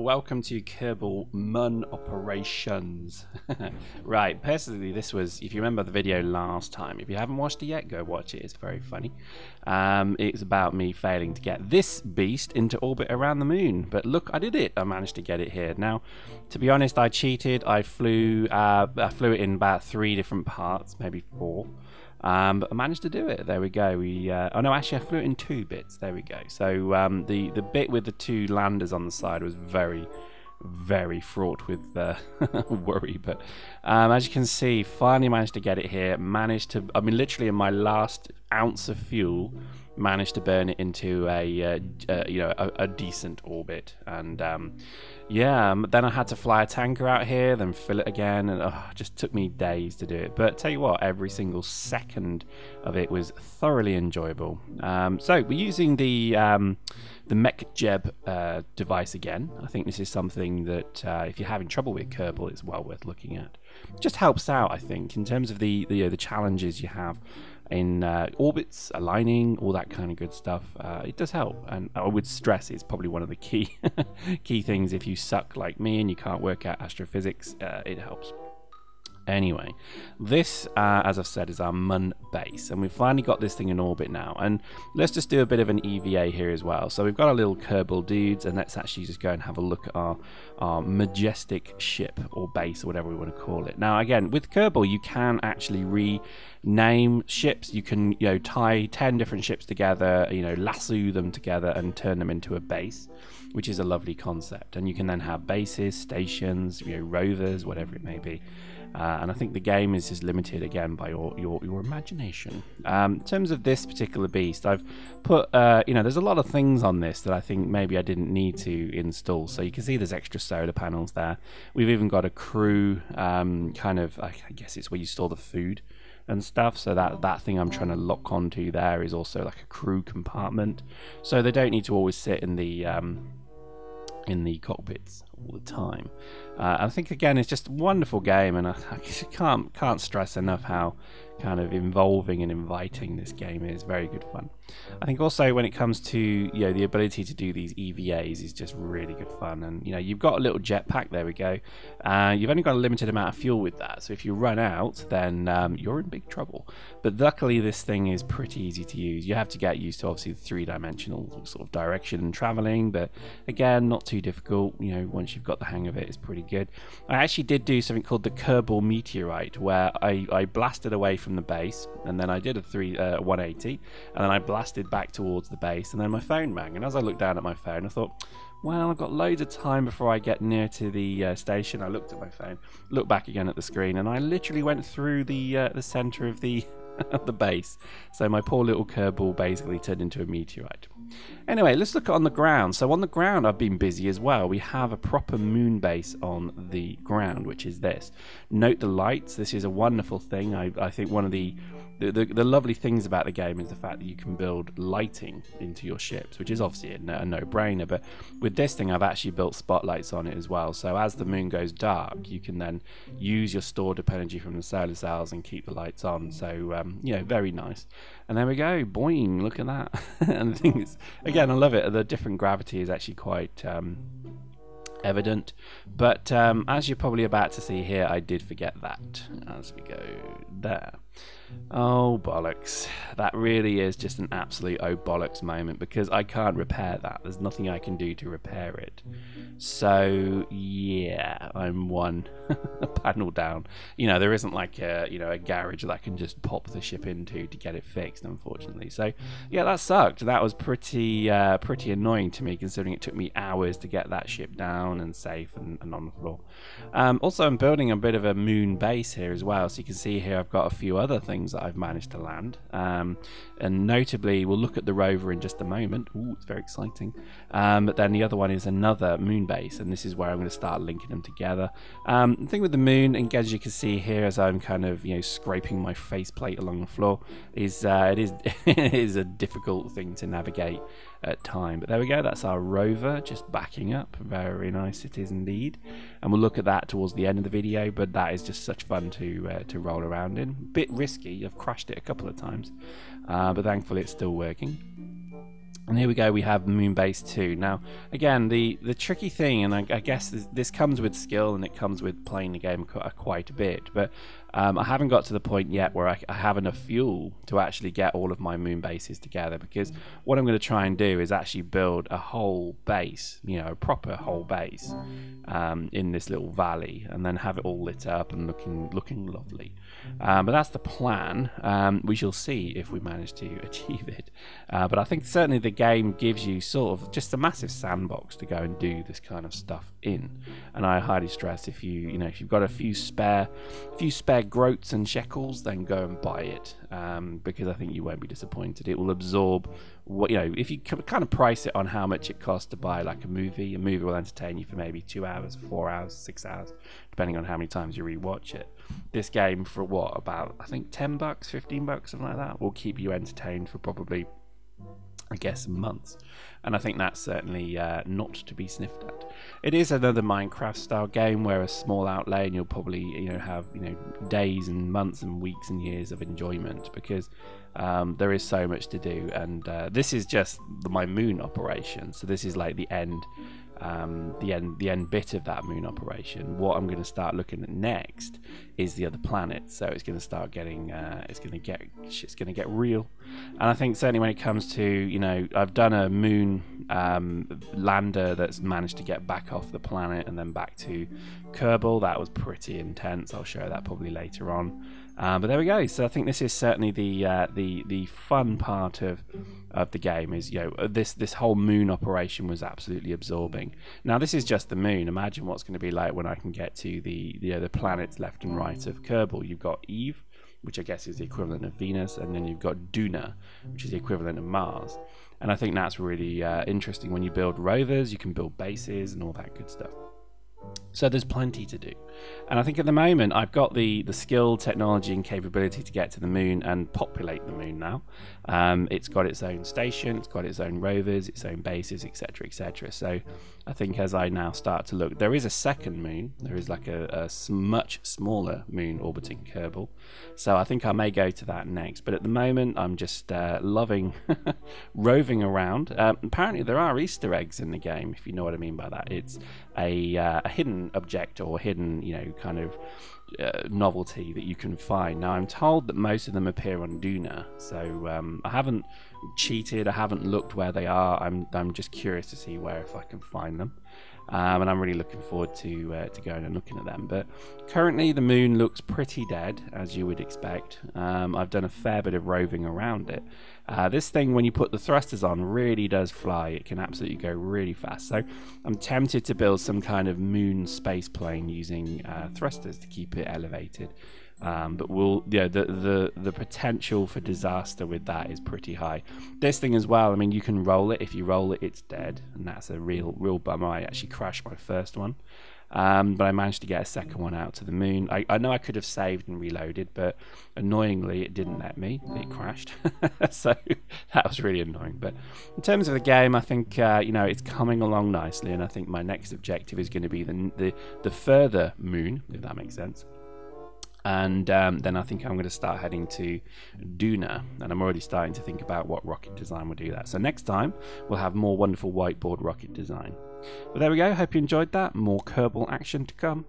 Welcome to Kerbal MUN operations. Right, personally this was, if you remember the video last time, if you haven't watched it yet, go watch it, it's very funny. It's about me failing to get this beast into orbit around the moon, but look, I did it. I managed to get it here. Now, to be honest, I cheated. I flew it in about 3 different parts, maybe 4. But I managed to do it. There we go. Oh no, actually I flew it in 2 bits. There we go. So the bit with the 2 landers on the side was very fraught with worry, but as you can see, finally managed to get it here. Managed to, I mean, literally in my last ounce of fuel, managed to burn it into a decent orbit. And yeah, then I had to fly a tanker out here, then fill it again, and it just took me days to do it. But tell you what, every single second of it was thoroughly enjoyable. So we're using the MechJeb device again. I think this is something that if you're having trouble with Kerbal, it's well worth looking at. It just helps out, I think, in terms of the challenges you have in orbits, aligning, all that kind of good stuff. It does help, and I would stress it's probably one of the key key things. If you suck like me and you can't work out astrophysics, it helps. Anyway, this, as I've said, is our MUN base, and we've finally got this thing in orbit now. And let's just do a bit of an EVA here as well. So we've got our little Kerbal dudes, and let's actually just go and have a look at our majestic ship or base or whatever we want to call it. Now, again, with Kerbal, you can actually rename ships. You can, tie 10 different ships together, lasso them together and turn them into a base, which is a lovely concept. And you can then have bases, stations, rovers, whatever it may be. And I think the game is just limited again by your imagination. In terms of this particular beast, I've put there's a lot of things on this that I think maybe I didn't need to install. So you can see there's extra solar panels there. We've even got a crew kind of, I guess it's where you store the food and stuff. So that thing I'm trying to lock onto there is also like a crew compartment. So they don't need to always sit in the cockpits all the time. I think again it's just a wonderful game, and I can't stress enough how kind of involving and inviting this game is. Very good fun. I think also when it comes to the ability to do these EVAs is just really good fun. And you've got a little jetpack. There we go. You've only got a limited amount of fuel with that, so if you run out, then you're in big trouble. But luckily this thing is pretty easy to use. You have to get used to obviously the 3-dimensional sort of direction and traveling, but again, not too difficult. Once you've got the hang of it, it's pretty good. I actually did do something called the Kerbal meteorite, where I blasted away from the base, and then I did a 180, and then I blasted back towards the base, and then my phone rang. And as I looked down at my phone, I thought, well, I've got loads of time before I get near to the station. I looked at my phone, looked back again at the screen, and I literally went through the center of the the base. So my poor little Kerbal basically turned into a meteorite. Anyway, let's look on the ground. So on the ground, I've been busy as well. We have a proper moon base on the ground, which is this. Note the lights. This is a wonderful thing. I think one of the lovely things about the game is the fact that you can build lighting into your ships, which is obviously a no-brainer. But with this thing, I've actually built spotlights on it as well. So as the moon goes dark, you can then use your stored up energy from the solar cells and keep the lights on. So very nice. And there we go, boing, look at that. And the thing is, again, I love it. The different gravity is actually quite evident, but as you're probably about to see here, I did forget that as we go there. Oh bollocks, that really is just an absolute oh bollocks moment, because I can't repair that. There's nothing I can do to repair it. So yeah, I'm one panel down. There isn't like a garage that I can just pop the ship into to get it fixed, unfortunately. So yeah, that sucked. That was pretty annoying to me, considering it took me hours to get that ship down and safe and on the floor. Also, I'm building a bit of a moon base here as well, so you can see here I've got a few other things that I've managed to land, and notably we'll look at the rover in just a moment. Ooh, it's very exciting. But then the other one is another moon base, and this is where I'm going to start linking them together. The thing with the moon, and as you can see here, as I'm kind of scraping my faceplate along the floor, is it is it is a difficult thing to navigate. time. But there we go, that's our rover just backing up. Very nice it is indeed, and we'll look at that towards the end of the video, but that is just such fun to roll around in. Bit risky, I've crashed it a couple of times, but thankfully it's still working. And here we go, we have Moon Base 2. Now, again, the tricky thing, and I guess this comes with skill and it comes with playing the game quite a bit, but I haven't got to the point yet where I have enough fuel to actually get all of my moon bases together, because what I'm going to try and do is actually build a whole base, you know, a proper whole base in this little valley, and then have it all lit up and looking lovely. But that's the plan. We shall see if we manage to achieve it. But I think certainly the game gives you sort of just a massive sandbox to go and do this kind of stuff in. And I highly stress, if you've got a few spare groats and shekels, then go and buy it, because I think you won't be disappointed. It will absorb what, you know, if you kind of price it on how much it costs to buy like a movie will entertain you for maybe 2 hours, 4 hours, 6 hours, depending on how many times you rewatch it. This game, for what, about I think $10, $15, something like that, will keep you entertained for probably, I guess, months. And I think that's certainly not to be sniffed at. It is another Minecraft style game where a small outlay and you'll probably have days and months and weeks and years of enjoyment, because there is so much to do. And this is just my moon operation, so this is like the end bit of that moon operation. What I'm going to start looking at next is the other planets. So it's going to start getting it's going to get real. And I think certainly when it comes to, I've done a moon lander that's managed to get back off the planet and then back to Kerbal. That was pretty intense. I'll show that probably later on. But there we go. So I think this is certainly the fun part of the game. Is this whole moon operation was absolutely absorbing. Now this is just the moon. Imagine what's going to be like when I can get to the planets left and right of Kerbal. You've got Eve, which I guess is the equivalent of Venus, and then you've got Duna, which is the equivalent of Mars. And I think that's really interesting. When you build rovers, you can build bases and all that good stuff. So there's plenty to do, and I think at the moment I've got the skill, technology and capability to get to the moon and populate the moon now. It's got its own station, it's got its own rovers, its own bases, etc, etc. So I think as I now start to look, there is a second moon. There is like a much smaller moon orbiting Kerbal, so I think I may go to that next. But at the moment I'm just loving roving around. Apparently there are Easter eggs in the game, if you know what I mean by that. It's a hidden object or hidden kind of novelty that you can find. Now I'm told that most of them appear on Duna, so I haven't cheated, I haven't looked where they are. I'm just curious to see if I can find them, and I'm really looking forward to going and looking at them. But currently the moon looks pretty dead, as you would expect. I've done a fair bit of roving around it. This thing, when you put the thrusters on, really does fly. It can absolutely go really fast. So I'm tempted to build some kind of moon space plane using thrusters to keep it elevated. But the potential for disaster with that is pretty high. This thing as well, I mean, you can roll it. If you roll it, it's dead, and that's a real bummer. I actually crashed my first one. But I managed to get a second one out to the moon. I know I could have saved and reloaded, but annoyingly it didn't let me. It crashed. So that was really annoying. But in terms of the game, I think it's coming along nicely, and I think my next objective is going to be the further moon, if that makes sense. And then I think I'm going to start heading to Duna, and I'm already starting to think about what rocket design will do that. So next time we'll have more wonderful whiteboard rocket design. But there we go, hope you enjoyed that. More Kerbal action to come.